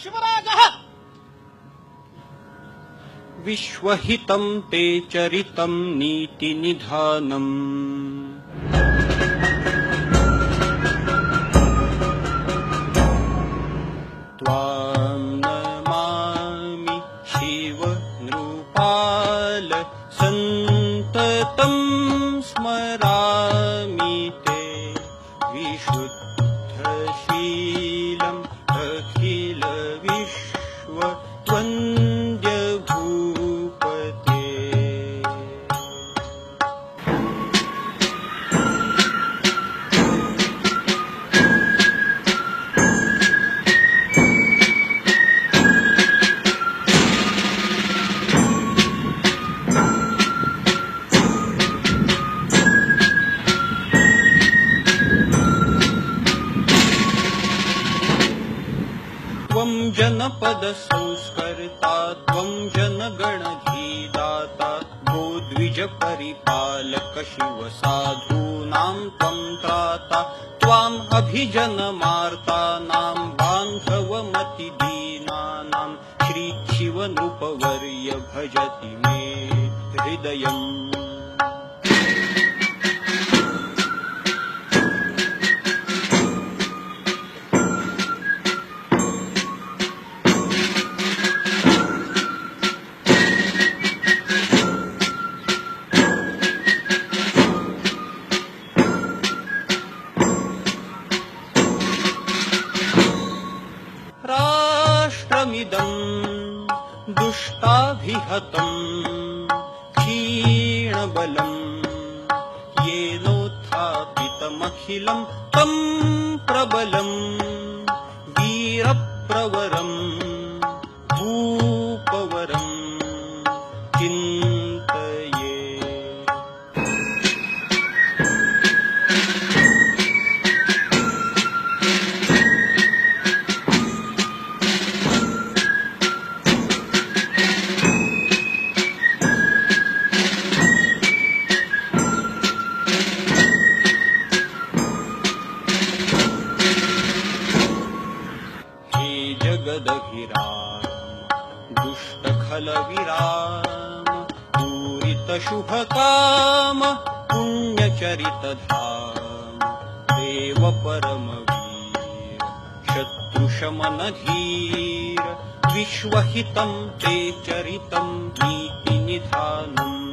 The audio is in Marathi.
शिवराजः विश्वहितं ते चरितं नीतिनिधानम् त्वां नमामि शिव नृपाल सन्ततं स्मरामि ते विशुद्धशीलम् अखिल विश्व वन्द्य भूपते त्वं जनपद संस्कर्ता त्वं जनगणधीदाता गोद्विज परिपालक शिव साधूनां त्वं त्राता त्वाम् अभिजनमार्तानां बान्धवमति दीनानां श्री शिव नृपवर्य भजति मे हृदयम् राष्ट्रमिदं दुष्टाभिहतं क्षीणबलं येनोत्थापितमखिलं तं प्रबलं वीरप्रवरं भूपवरं चिन्तये जगदभिराम दुष्टखलविराम पूरितशुभकाम पुण्यचरितधाम देव परमवीर शत्रुशमनधीर विश्वहितं ते चरितं नीतिनिधानम्